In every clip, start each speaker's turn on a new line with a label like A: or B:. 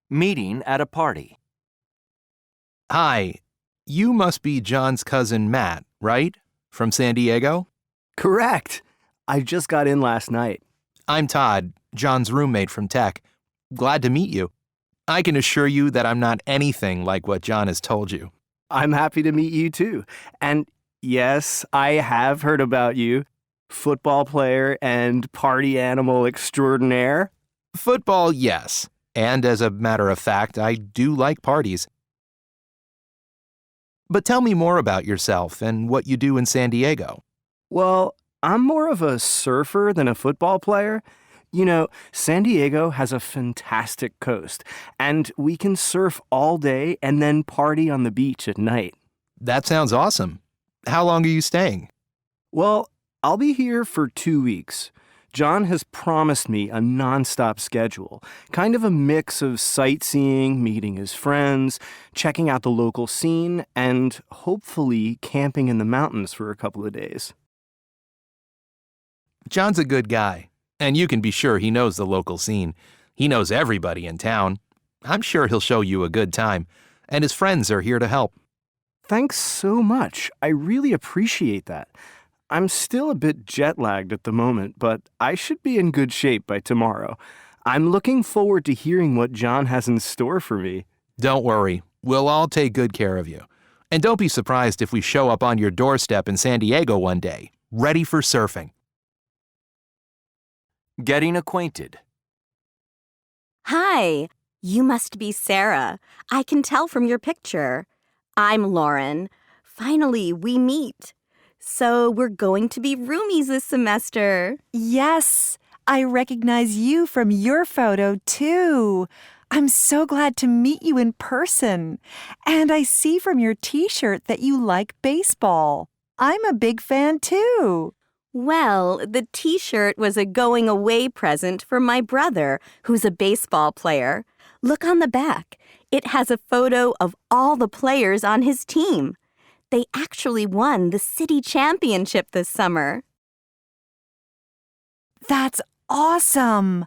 A: Meeting at a party.
B: Hi, you must be John's cousin Matt, right? From San Diego?
C: Correct. I just got in last night.
B: I'm Todd, John's roommate from Tech. Glad to meet you. I can assure you that I'm not anything like what John has told you.
C: I'm happy to meet you too. And yes, I have heard about you. Football player and party animal extraordinaire.
B: Football, yes. And as a matter of fact, I do like parties. But tell me more about yourself and what you do in San Diego.
C: Well, I'm more of a surfer than a football player. You know, San Diego has a fantastic coast, and we can surf all day and then party on the beach at night.
B: That sounds awesome. How long are you staying?
C: Well, I'll be here for 2 weeks. John has promised me a nonstop schedule, kind of a mix of sightseeing, meeting his friends, checking out the local scene, and hopefully camping in the mountains for a couple of days.
B: John's a good guy, and you can be sure he knows the local scene. He knows everybody in town. I'm sure he'll show you a good time, and his friends are here to help.
C: Thanks so much. I really appreciate that. I'm still a bit jet-lagged at the moment, but I should be in good shape by tomorrow. I'm looking forward to hearing what John has in store for me.
B: Don't worry. We'll all take good care of you. And don't be surprised if we show up on your doorstep in San Diego one day, ready for surfing.
A: Getting acquainted.
D: Hi, you must be Sarah. I can tell from your picture. I'm Lauren. Finally, we meet. So we're going to be roomies this semester.
E: Yes, I recognize you from your photo, too. I'm so glad to meet you in person. And I see from your T-shirt that you like baseball. I'm a big fan, too.
D: Well, the T-shirt was a going-away present for my brother, who's a baseball player. Look on the back. It has a photo of all the players on his team. They actually won the city championship this summer.
E: That's awesome!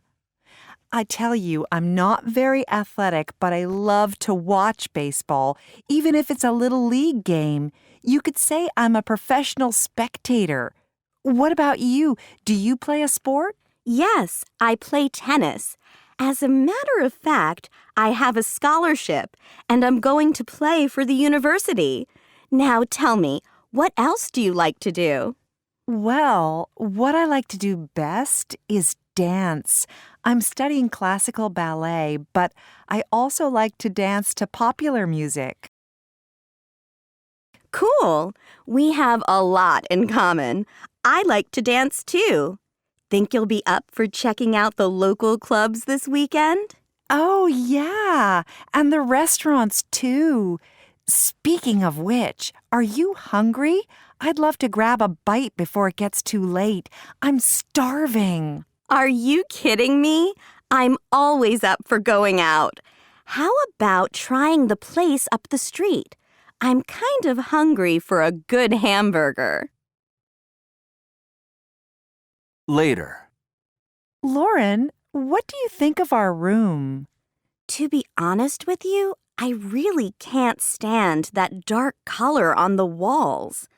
E: I tell you, I'm not very athletic, but I love to watch baseball, even if it's a little league game. You could say I'm a professional spectator. What about you? Do you play a sport?
D: Yes, I play tennis. As a matter of fact, I have a scholarship, and I'm going to play for the university. Now tell me, what else do you like to do?
E: Well, what I like to do best is dance. I'm studying classical ballet, but I also like to dance to popular music.
D: Cool. We have a lot in common. I like to dance too. Think you'll be up for checking out the local clubs this weekend?
E: Oh, yeah, and the restaurants too. Speaking of which, are you hungry? I'd love to grab a bite before it gets too late. I'm starving.
D: Are you kidding me? I'm always up for going out. How about trying the place up the street? I'm kind of hungry for a good hamburger.
A: Later.
E: Lauren, what do you think of our room?
D: To be honest with you, I really can't stand that dark color on the walls.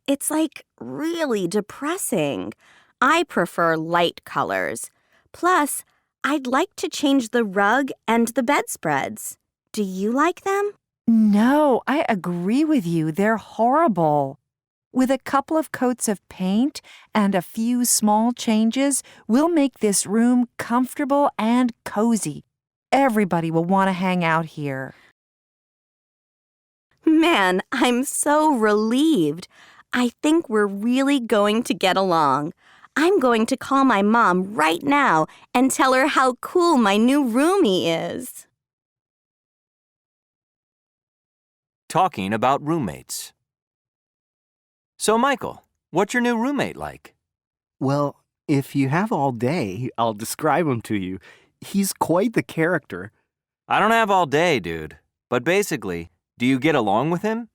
D: It's like really depressing. I prefer light colors. Plus, I'd like to change the rug and the bedspreads. Do you like them?
E: No, I agree with you. They're horrible. With a couple of coats of paint and a few small changes, we'll make this room comfortable and cozy. Everybody will want to hang out here.
D: Man, I'm so relieved. I think we're really going to get along. I'm going to call my mom right now and tell her how cool my new roomie is.
A: Talking about roommates. So, Michael, what's your new roommate like?
C: Well, if you have all day, I'll describe him to you. He's quite the character.
A: I don't have all day, dude. But basically, do you get along with him?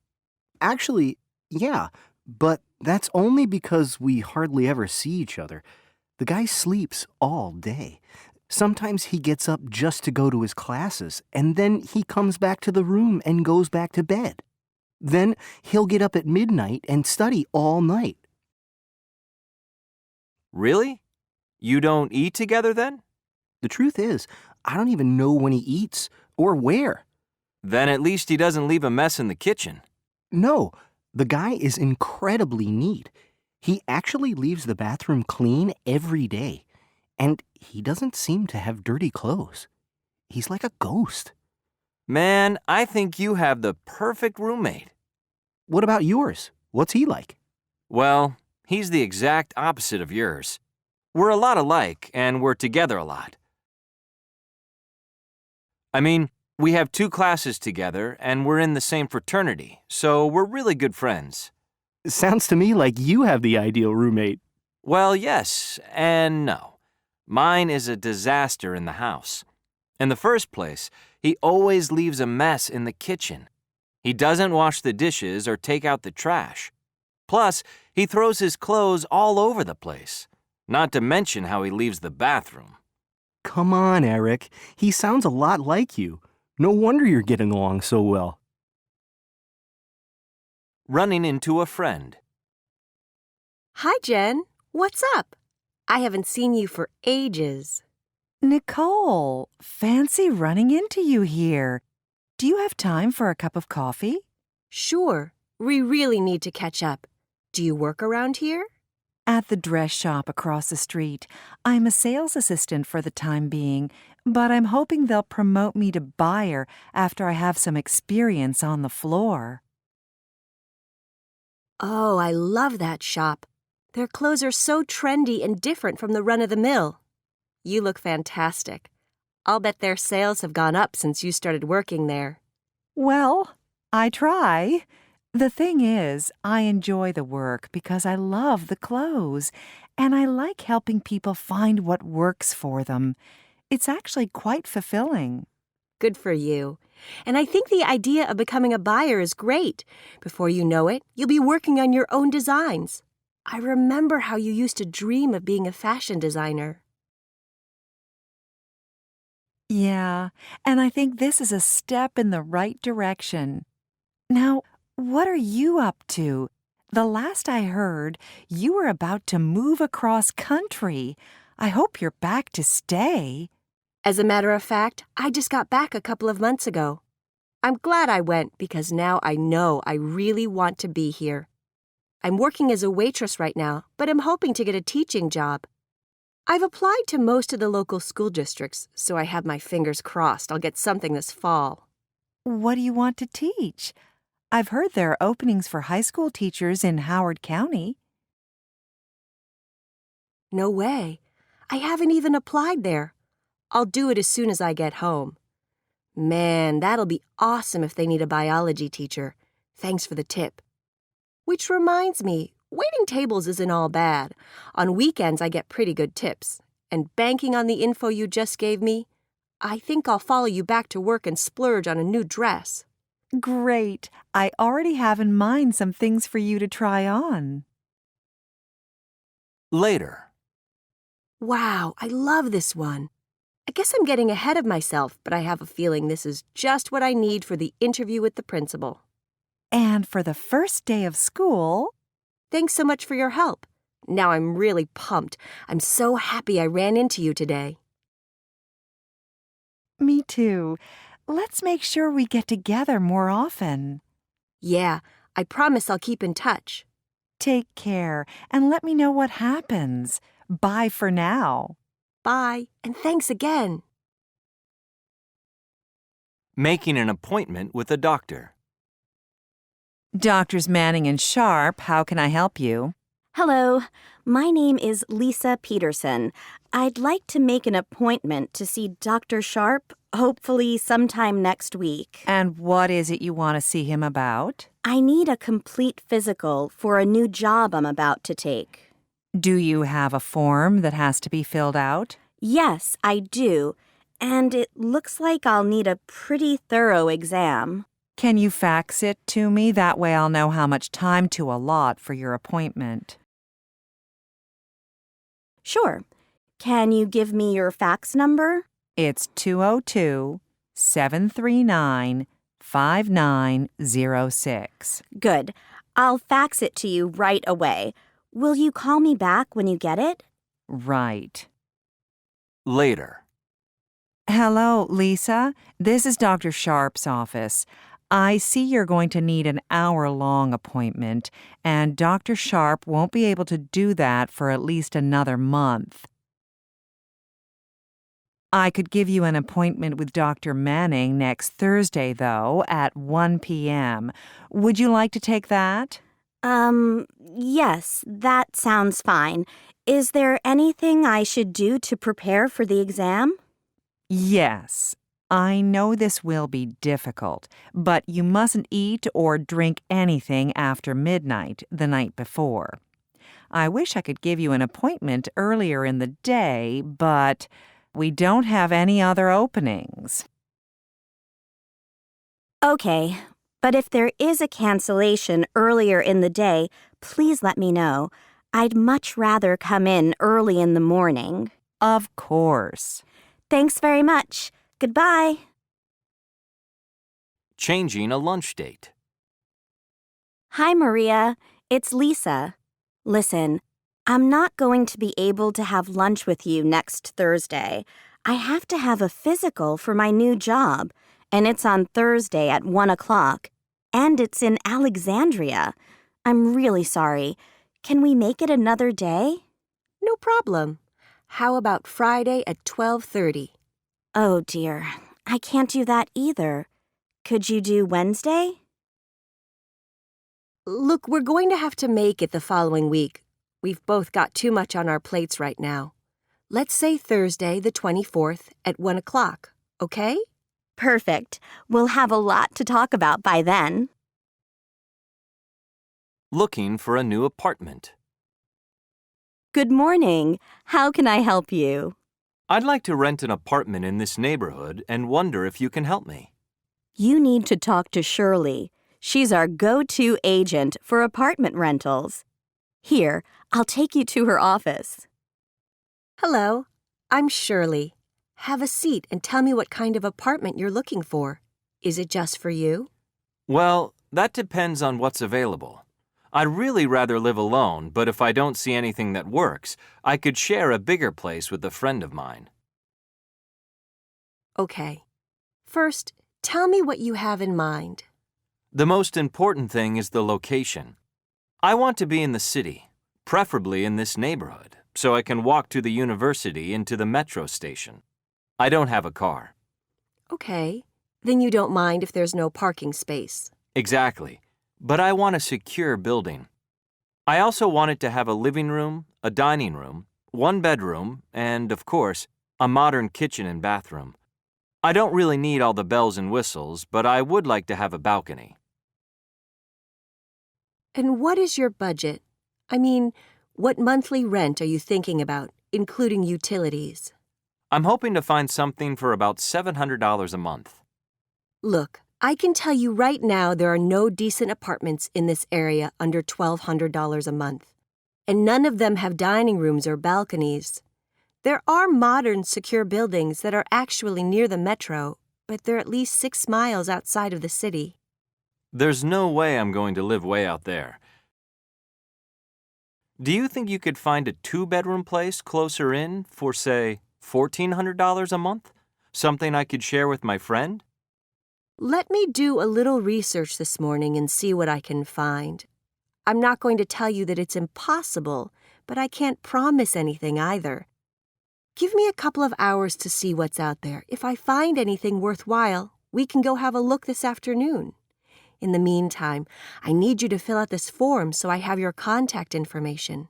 C: Actually, yeah, but that's only because we hardly ever see each other. The guy sleeps all day. Sometimes he gets up just to go to his classes, and then he comes back to the room and goes back to bed. Then he'll get up at midnight and study all night.
A: Really? You don't eat together then?
C: The truth is, I don't even know when he eats or where.
A: Then at least he doesn't leave a mess in the kitchen.
C: No, the guy is incredibly neat. He actually leaves the bathroom clean every day, and he doesn't seem to have dirty clothes. He's like a ghost.
A: Man, I think you have the perfect roommate.
C: What about yours? What's he like?
A: Well, he's the exact opposite of yours. We're a lot alike, and we're together a lot. I mean, we have 2 classes together, and we're in the same fraternity, so we're really good friends.
C: Sounds to me like you have the ideal roommate.
A: Well, yes and no. Mine is a disaster in the house. In the first place, he always leaves a mess in the kitchen. He doesn't wash the dishes or take out the trash. Plus, he throws his clothes all over the place, not to mention how he leaves the bathroom.
C: Come on, Eric. He sounds a lot like you. No wonder you're getting along so well.
A: Running into a friend.
F: Hi, Jen. What's up? I haven't seen you for ages.
E: Nicole, fancy running into you here. Do you have time for a cup of coffee?
F: Sure, we really need to catch up. Do you work around here?
E: At the dress shop across the street. I'm a sales assistant for the time being, but I'm hoping they'll promote me to buyer after I have some experience on the floor.
F: Oh, I love that shop. Their clothes are so trendy and different from the run-of-the-mill. You look fantastic. I'll bet their sales have gone up since you started working there.
E: Well, I try. The thing is, I enjoy the work because I love the clothes, and I like helping people find what works for them. It's actually quite fulfilling.
F: Good for you. And I think the idea of becoming a buyer is great. Before you know it, you'll be working on your own designs. I remember how you used to dream of being a fashion designer.
E: Yeah, and I think this is a step in the right direction. Now, what are you up to? The last I heard, you were about to move across country. I hope you're back to stay.
F: As a matter of fact, I just got back a couple of months ago. I'm glad I went because now I know I really want to be here. I'm working as a waitress right now, but I'm hoping to get a teaching job. I've applied to most of the local school districts, so I have my fingers crossed I'll get something this fall.
E: What do you want to teach? I've heard there are openings for high school teachers in Howard County.
F: No way. I haven't even applied there. I'll do it as soon as I get home. Man, that'll be awesome if they need a biology teacher. Thanks for the tip. Which reminds me, waiting tables isn't all bad. On weekends, I get pretty good tips. And banking on the info you just gave me, I think I'll follow you back to work and splurge on a new dress.
E: Great. I already have in mind some things for you to try on.
A: Later.
F: Wow, I love this one. I guess I'm getting ahead of myself, but I have a feeling this is just what I need for the interview with the principal.
E: And for the first day of school...
F: Thanks so much for your help. Now I'm really pumped. I'm so happy I ran into you today.
E: Me too. Let's make sure we get together more often.
F: Yeah, I promise I'll keep in touch.
E: Take care and let me know what happens. Bye for now.
F: Bye, and thanks again.
A: Making an appointment with a doctor.
E: Doctors Manning and Sharp, how can I help you?
D: Hello, my name is Lisa Peterson. I'd like to make an appointment to see Dr. Sharp, hopefully sometime next week.
E: And what is it you want to see him about?
D: I need a complete physical for a new job I'm about to take.
E: Do you have a form that has to be filled out?
D: Yes, I do. And it looks like I'll need a pretty thorough exam.
E: Can you fax it to me? That way I'll know how much time to allot for your appointment.
D: Sure. Can you give me your fax number?
E: It's 202-739-5906.
D: Good. I'll fax it to you right away. Will you call me back when you get it?
E: Right.
A: Later.
E: Hello, Lisa. This is Dr. Sharp's office. I see you're going to need an hour-long appointment, and Dr. Sharp won't be able to do that for at least another month. I could give you an appointment with Dr. Manning next Thursday, though, at 1 p.m. Would you like to take that?
D: Yes, that sounds fine. Is there anything I should do to prepare for the exam?
E: Yes. I know this will be difficult, but you mustn't eat or drink anything after midnight the night before. I wish I could give you an appointment earlier in the day, but we don't have any other openings.
D: Okay, but if there is a cancellation earlier in the day, please let me know. I'd much rather come in early in the morning.
E: Of course.
D: Thanks very much. Goodbye.
A: Changing a lunch date.
D: Hi, Maria. It's Lisa. Listen, I'm not going to be able to have lunch with you next Thursday. I have to have a physical for my new job, and it's on Thursday at 1 o'clock, and it's in Alexandria. I'm really sorry. Can we make it another day?
F: No problem. How about Friday at 12:30?
D: Oh, dear. I can't do that either. Could you do Wednesday?
F: Look, we're going to have to make it the following week. We've both got too much on our plates right now. Let's say Thursday, the 24th, at 1 o'clock, okay?
D: Perfect. We'll have a lot to talk about by then.
A: Looking for a new apartment.
D: Good morning. How can I help you?
A: I'd like to rent an apartment in this neighborhood and wonder if you can help me.
D: You need to talk to Shirley. She's our go-to agent for apartment rentals. Here, I'll take you to her office.
F: Hello, I'm Shirley. Have a seat and tell me what kind of apartment you're looking for. Is it just for you?
A: Well, that depends on what's available. I'd really rather live alone, but if I don't see anything that works, I could share a bigger place with a friend of mine.
F: Okay. First, tell me what you have in mind.
A: The most important thing is the location. I want to be in the city, preferably in this neighborhood, so I can walk to the university and to the metro station. I don't have a car.
F: Okay. Then you don't mind if there's no parking space.
A: Exactly. But I want a secure building. I also want it to have a living room, a dining room, one bedroom, and, of course, a modern kitchen and bathroom. I don't really need all the bells and whistles, but I would like to have a balcony.
F: And what is your budget? I mean, what monthly rent are you thinking about, including utilities?
A: I'm hoping to find something for about $700 a month.
F: Look, I can tell you right now there are no decent apartments in this area under $1,200 a month, and none of them have dining rooms or balconies. There are modern, secure buildings that are actually near the metro, but they're at least 6 miles outside of the city.
A: There's no way I'm going to live way out there. Do you think you could find a 2-bedroom place closer in for, say, $1,400 a month? Something I could share with my friend?
F: Let me do a little research this morning and see what I can find. I'm not going to tell you that it's impossible, but I can't promise anything either. Give me a couple of hours to see what's out there. If I find anything worthwhile, we can go have a look this afternoon. In the meantime, I need you to fill out this form so I have your contact information.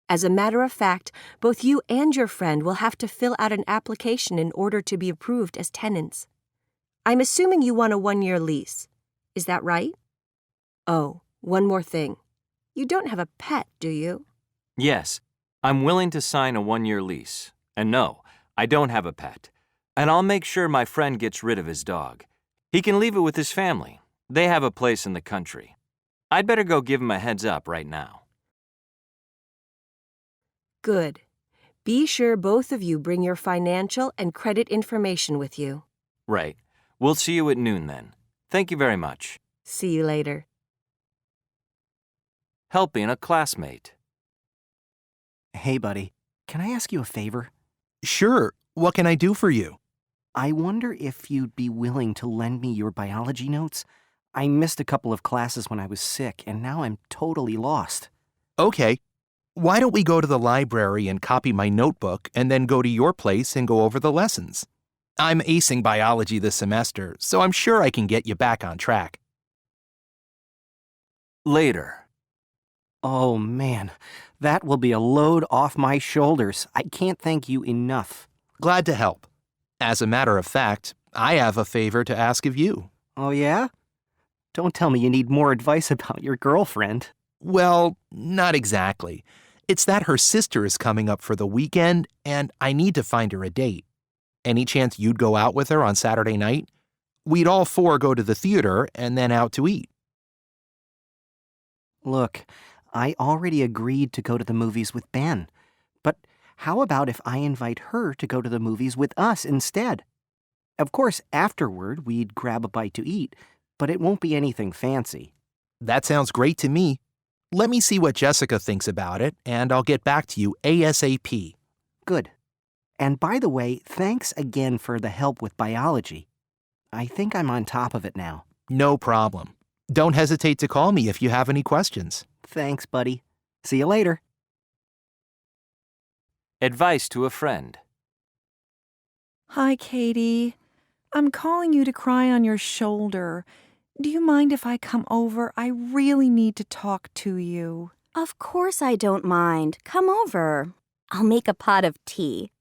F: As a matter of fact, both you and your friend will have to fill out an application in order to be approved as tenants. I'm assuming you want a 1-year lease. Is that right? Oh, one more thing. You don't have a pet, do you?
A: Yes, I'm willing to sign a 1-year lease. And no, I don't have a pet. And I'll make sure my friend gets rid of his dog. He can leave it with his family. They have a place in the country. I'd better go give him a heads up right now.
F: Good. Be sure both of you bring your financial and credit information with you.
A: Right. We'll see you at noon then. Thank you very much.
F: See you later.
A: Helping a classmate.
C: Hey, buddy, can I ask you a favor?
B: Sure, what can I do for you?
C: I wonder if you'd be willing to lend me your biology notes. I missed a couple of classes when I was sick, and now I'm totally lost.
B: Okay. Why don't we go to the library and copy my notebook and then go to your place and go over the lessons? I'm acing biology this semester, so I'm sure I can get you back on track.
A: Later.
C: Oh, man, that will be a load off my shoulders. I can't thank you enough.
B: Glad to help. As a matter of fact, I have a favor to ask of you.
C: Oh, yeah? Don't tell me you need more advice about your girlfriend.
B: Well, not exactly. It's that her sister is coming up for the weekend, and I need to find her a date. Any chance you'd go out with her on Saturday night? We'd all four go to the theater and then out to eat.
C: Look, I already agreed to go to the movies with Ben. But how about if I invite her to go to the movies with us instead? Of course, afterward, we'd grab a bite to eat, but it won't be anything fancy.
B: That sounds great to me. Let me see what Jessica thinks about it, and I'll get back to you ASAP.
C: Good. And by the way, thanks again for the help with biology. I think I'm on top of it now.
B: No problem. Don't hesitate to call me if you have any questions.
C: Thanks, buddy. See you later.
A: Advice to a friend.
E: Hi, Katie. I'm calling you to cry on your shoulder. Do you mind if I come over? I really need to talk to you.
D: Of course I don't mind. Come over. I'll make a pot of tea.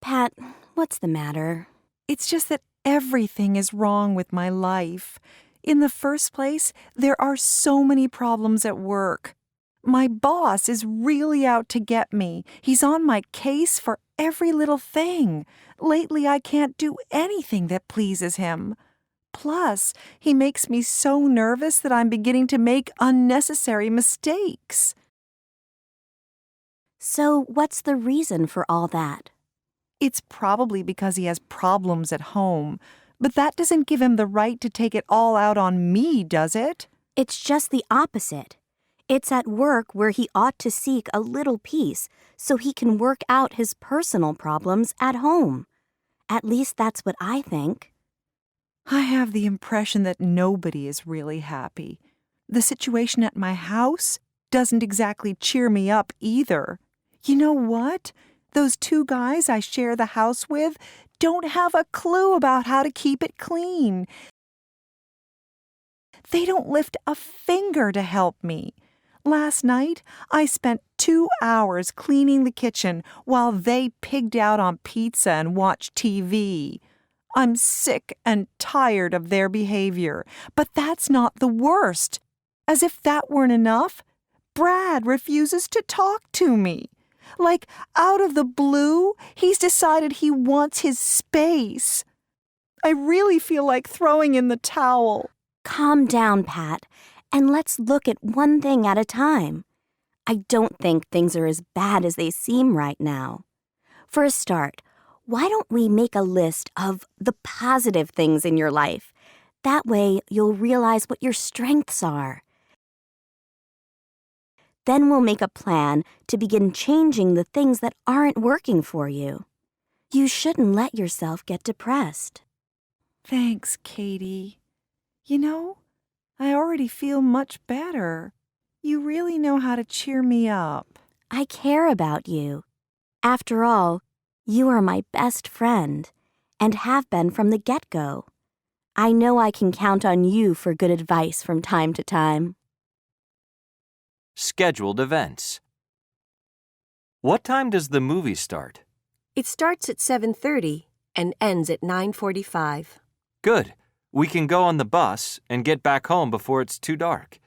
D: Pat, what's the matter?
E: It's just that everything is wrong with my life. In the first place, there are so many problems at work. My boss is really out to get me. He's on my case for every little thing. Lately, I can't do anything that pleases him. Plus, he makes me so nervous that I'm beginning to make unnecessary mistakes.
D: So, what's the reason for all that?
E: It's probably because he has problems at home, but that doesn't give him the right to take it all out on me, does it?
D: It's just the opposite. It's at work where he ought to seek a little peace so he can work out his personal problems at home. At least that's what I think.
E: I have the impression that nobody is really happy. The situation at my house doesn't exactly cheer me up either. You know what? Those two guys I share the house with don't have a clue about how to keep it clean. They don't lift a finger to help me. Last night, I spent 2 hours cleaning the kitchen while they pigged out on pizza and watched TV. I'm sick and tired of their behavior, but that's not the worst. As if that weren't enough, Brad refuses to talk to me. Like, out of the blue, he's decided he wants his space. I really feel like throwing in the towel.
D: Calm down, Pat, and let's look at one thing at a time. I don't think things are as bad as they seem right now. For a start, why don't we make a list of the positive things in your life? That way, you'll realize what your strengths are. Then we'll make a plan to begin changing the things that aren't working for you. You shouldn't let yourself get depressed.
E: Thanks, Katie. You know, I already feel much better. You really know how to cheer me up.
D: I care about you. After all, you are my best friend, and have been from the get-go. I know I can count on you for good advice from time to time.
A: Scheduled events. What time does the movie start?
F: It starts at 7:30 and ends at 9:45.
A: Good. We can go on the bus and get back home before it's too dark.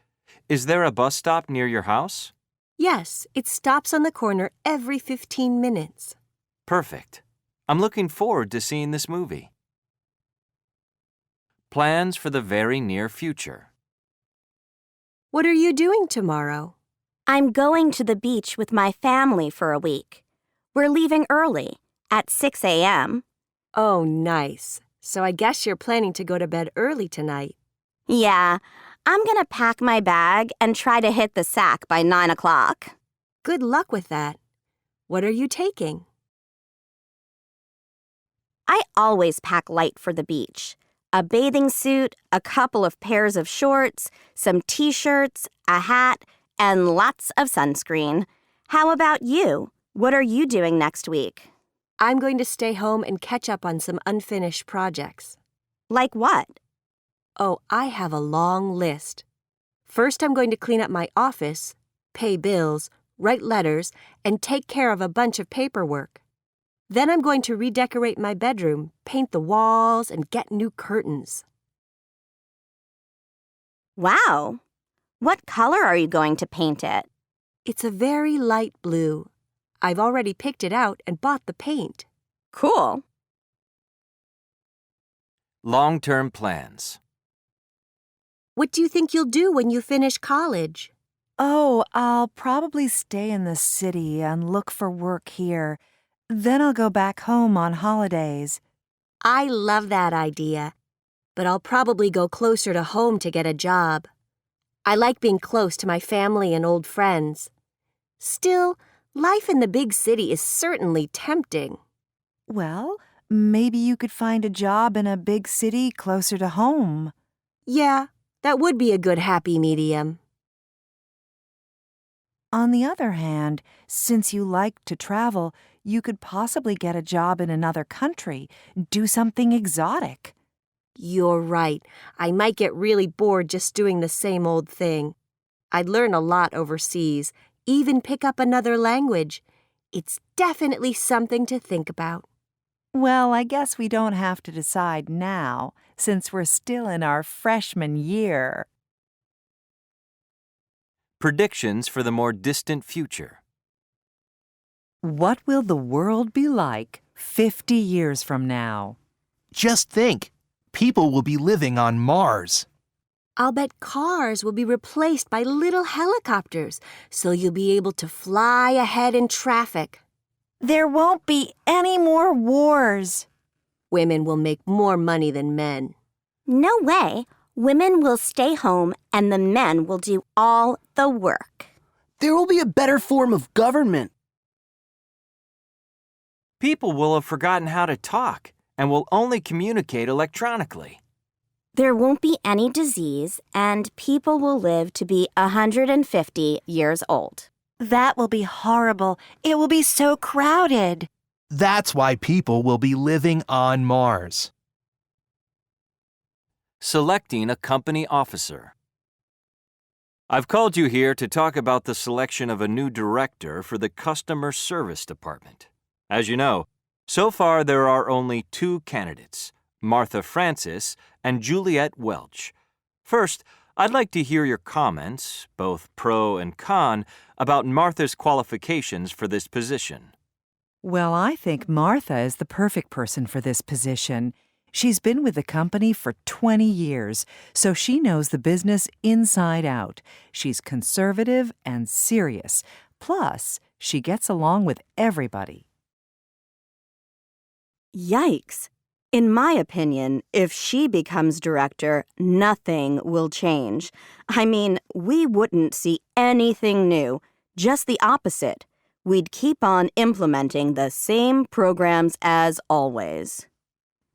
A: Is there a bus stop near your house?
F: Yes, it stops on the corner every 15 minutes.
A: Perfect. I'm looking forward to seeing this movie. Plans for the very near future.
F: What are you doing tomorrow?
D: I'm going to the beach with my family for a week. We're leaving early, at 6 a.m.
F: Oh, nice. So I guess you're planning to go to bed early tonight.
D: Yeah, I'm gonna pack my bag and try to hit the sack by 9 o'clock.
F: Good luck with that. What are you taking?
D: I always pack light for the beach. A bathing suit, a couple of pairs of shorts, some t-shirts, a hat, and lots of sunscreen. How about you? What are you doing next week?
F: I'm going to stay home and catch up on some unfinished projects.
D: Like what?
F: Oh, I have a long list. First, I'm going to clean up my office, pay bills, write letters, and take care of a bunch of paperwork. Then I'm going to redecorate my bedroom, paint the walls, and get new curtains.
D: Wow! What color are you going to paint it?
F: It's a very light blue. I've already picked it out and bought the paint.
D: Cool.
A: Long-term plans.
F: What do you think you'll do when you finish college?
E: Oh, I'll probably stay in the city and look for work here. Then I'll go back home on holidays.
F: I love that idea, but I'll probably go closer to home to get a job. I like being close to my family and old friends. Still, life in the big city is certainly tempting.
E: Well, maybe you could find a job in a big city closer to home.
F: Yeah, that would be a good happy medium.
E: On the other hand, since you like to travel, you could possibly get a job in another country, do something exotic.
F: You're right. I might get really bored just doing the same old thing. I'd learn a lot overseas, even pick up another language. It's definitely something to think about.
E: Well, I guess we don't have to decide now, since we're still in our freshman year.
A: Predictions for the more distant future.
E: What will the world be like 50 years from now?
B: Just think, people will be living on Mars.
F: I'll bet cars will be replaced by little helicopters, so you'll be able to fly ahead in traffic.
E: There won't be any more wars.
F: Women will make more money than men.
D: No way. Women will stay home and the men will do all the work.
C: There will be a better form of government.
A: People will have forgotten how to talk and will only communicate electronically.
D: There won't be any disease and people will live to be 150 years old.
E: That will be horrible. It will be so crowded.
B: That's why people will be living on Mars.
A: Selecting a company officer. I've called you here to talk about the selection of a new director for the customer service department. As you know, so far there are only 2 candidates, Martha Francis and Juliet Welch. First, I'd like to hear your comments, both pro and con, about Martha's qualifications for this position.
E: Well, I think Martha is the perfect person for this position. She's been with the company for 20 years, so she knows the business inside out. She's conservative and serious. Plus, she gets along with everybody.
D: Yikes. In my opinion, if she becomes director, nothing will change. I mean, we wouldn't see anything new, just the opposite. We'd keep on implementing the same programs as always.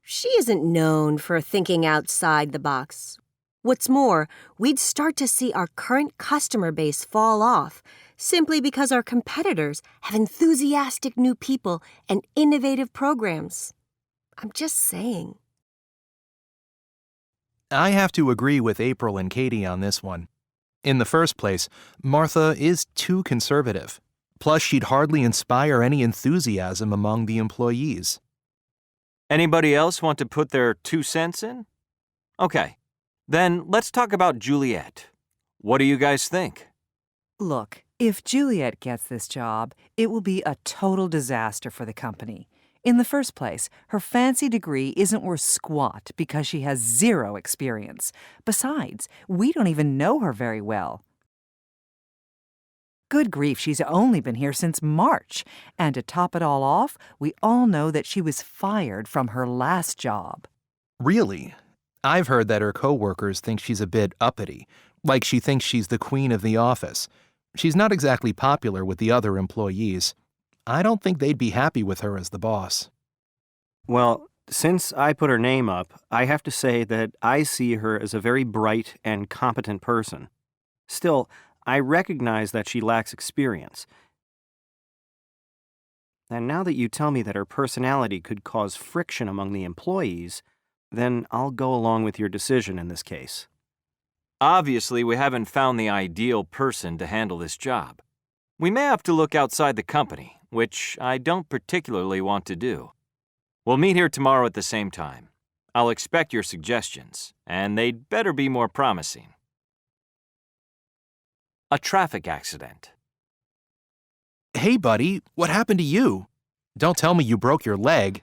F: She isn't known for thinking outside the box. What's more, we'd start to see our current customer base fall off simply because our competitors have enthusiastic new people and innovative programs. I'm just saying.
B: I have to agree with April and Katie on this one. In the first place, Martha is too conservative. Plus, she'd hardly inspire any enthusiasm among the employees.
A: Anybody else want to put their 2 cents in? Okay, then let's talk about Juliet. What do you guys think?
E: Look, if Juliet gets this job, it will be a total disaster for the company. In the first place, her fancy degree isn't worth squat because she has 0 experience. Besides, we don't even know her very well. Good grief, she's only been here since March. And to top it all off, we all know that she was fired from her last job.
B: Really? I've heard that her coworkers think she's a bit uppity, like she thinks she's the queen of the office. She's not exactly popular with the other employees. I don't think they'd be happy with her as the boss.
C: Well, since I put her name up, I have to say that I see her as a very bright and competent person. Still, I recognize that she lacks experience. And now that you tell me that her personality could cause friction among the employees, then I'll go along with your decision in this case.
A: Obviously, we haven't found the ideal person to handle this job. We may have to look outside the company, which I don't particularly want to do. We'll meet here tomorrow at the same time. I'll expect your suggestions, and they'd better be more promising. A traffic accident.
B: Hey, buddy, what happened to you? Don't tell me you broke your leg.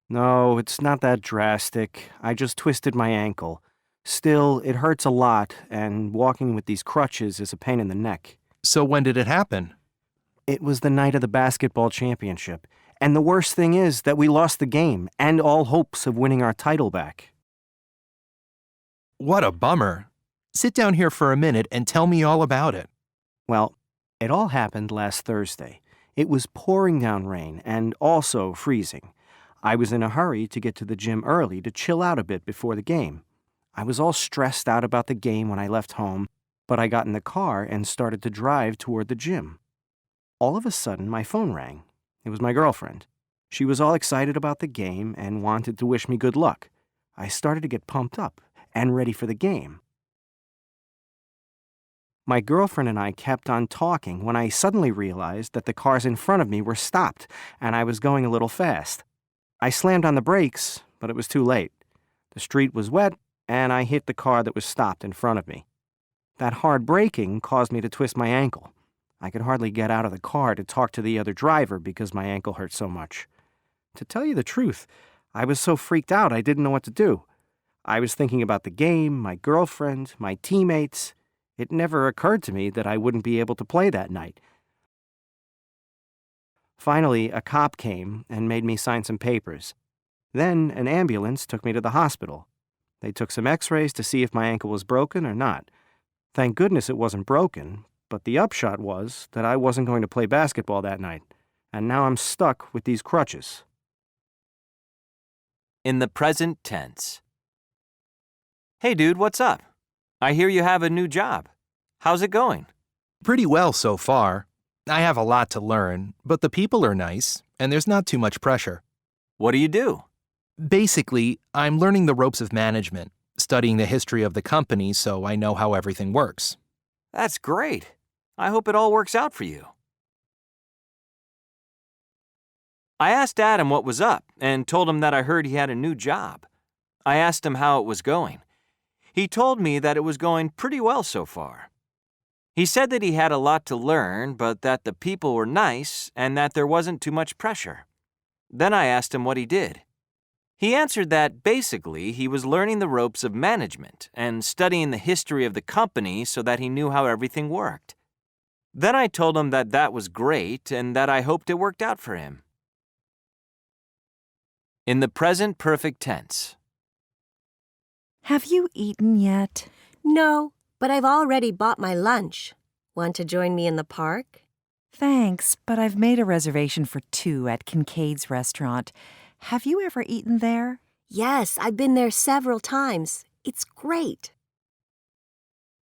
C: No, it's not that drastic. I just twisted my ankle. Still, it hurts a lot, and walking with these crutches is a pain in the neck.
B: So when did it happen?
C: It was the night of the basketball championship, and the worst thing is that we lost the game and all hopes of winning our title back.
B: What a bummer. Sit down here for a minute and tell me all about it.
C: Well, it all happened last Thursday. It was pouring down rain and also freezing. I was in a hurry to get to the gym early to chill out a bit before the game. I was all stressed out about the game when I left home, but I got in the car and started to drive toward the gym. All of a sudden, my phone rang. It was my girlfriend. She was all excited about the game and wanted to wish me good luck. I started to get pumped up and ready for the game. My girlfriend and I kept on talking when I suddenly realized that the cars in front of me were stopped and I was going a little fast. I slammed on the brakes, but it was too late. The street was wet and I hit the car that was stopped in front of me. That hard braking caused me to twist my ankle. I could hardly get out of the car to talk to the other driver because my ankle hurt so much. To tell you the truth, I was so freaked out I didn't know what to do. I was thinking about the game, my girlfriend, my teammates. It never occurred to me that I wouldn't be able to play that night. Finally, a cop came and made me sign some papers. Then an ambulance took me to the hospital. They took some x-rays to see if my ankle was broken or not. Thank goodness it wasn't broken, but the upshot was that I wasn't going to play basketball that night, and now I'm stuck with these crutches.
A: In the present tense. Hey dude, what's up? I hear you have a new job. How's it going?
B: Pretty well so far. I have a lot to learn, but the people are nice, and there's not too much pressure.
A: What do you do?
B: Basically, I'm learning the ropes of management, studying the history of the company so I know how everything works.
A: That's great. I hope it all works out for you. I asked Adam what was up and told him that I heard he had a new job. I asked him how it was going. He told me that it was going pretty well so far. He said that he had a lot to learn, but that the people were nice and that there wasn't too much pressure. Then I asked him what he did. He answered that basically he was learning the ropes of management and studying the history of the company so that he knew how everything worked. Then I told him that that was great and that I hoped it worked out for him. In the present perfect tense.
E: Have you eaten yet?
F: No, but I've already bought my lunch. Want to join me in the park?
E: Thanks, but I've made a reservation for 2 at Kincaid's restaurant. Have you ever eaten there?
F: Yes, I've been there several times. It's great.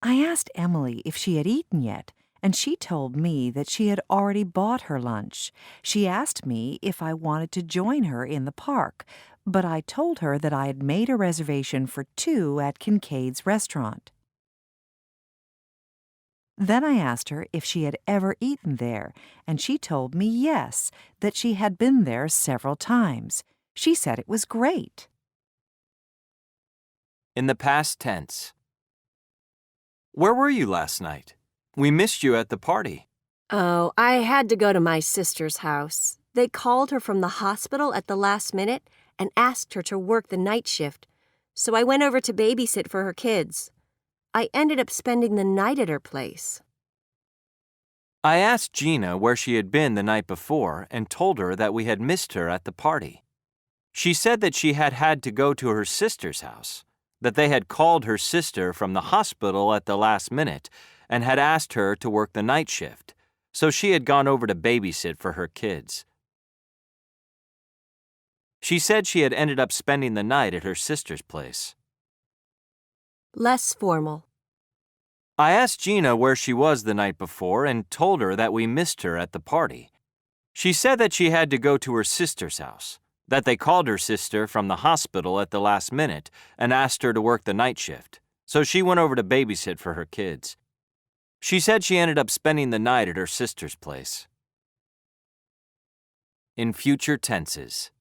E: I asked Emily if she had eaten yet, and she told me that she had already bought her lunch. She asked me if I wanted to join her in the park, but I told her that I had made a reservation for 2 at Kincaid's restaurant. Then I asked her if she had ever eaten there, and she told me yes, that she had been there several times. She said it was great.
A: In the past tense. Where were you last night? We missed you at the party.
F: Oh, I had to go to my sister's house. They called her from the hospital at the last minute and asked her to work the night shift, so I went over to babysit for her kids. I ended up spending the night at her place.
A: I asked Gina where she had been the night before and told her that we had missed her at the party. She said that she had to go to her sister's house, that they had called her sister from the hospital at the last minute and had asked her to work the night shift, so she had gone over to babysit for her kids. She said she had ended up spending the night at her sister's place.
F: Less formal.
A: I asked Gina where she was the night before and told her that we missed her at the party. She said that she had to go to her sister's house, that they called her sister from the hospital at the last minute and asked her to work the night shift, so she went over to babysit for her kids. She said she ended up spending the night at her sister's place. In future tenses.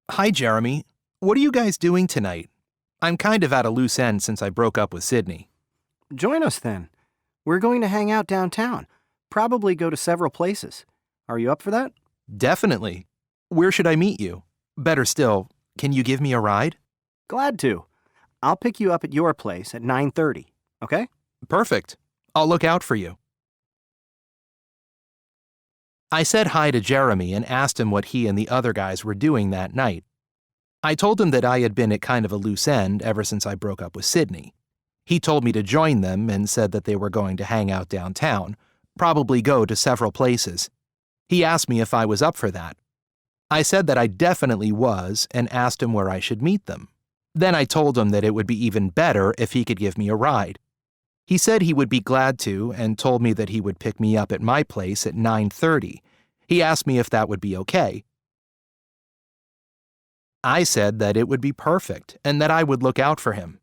B: Hi, Jeremy. What are you guys doing tonight? I'm kind of at a loose end since I broke up with Sydney.
C: Join us then. We're going to hang out downtown. Probably go to several places. Are you up for that?
B: Definitely. Where should I meet you? Better still, can you give me a ride?
C: Glad to. I'll pick you up at your place at 9:30, okay?
B: Perfect. I'll look out for you. I said hi to Jeremy and asked him what he and the other guys were doing that night. I told him that I had been at kind of a loose end ever since I broke up with Sydney. He told me to join them and said that they were going to hang out downtown, probably go to several places. He asked me if I was up for that. I said that I definitely was and asked him where I should meet them. Then I told him that it would be even better if he could give me a ride. He said he would be glad to and told me that he would pick me up at my place at 9:30. He asked me if that would be okay. I said that it would be perfect and that I would look out for him.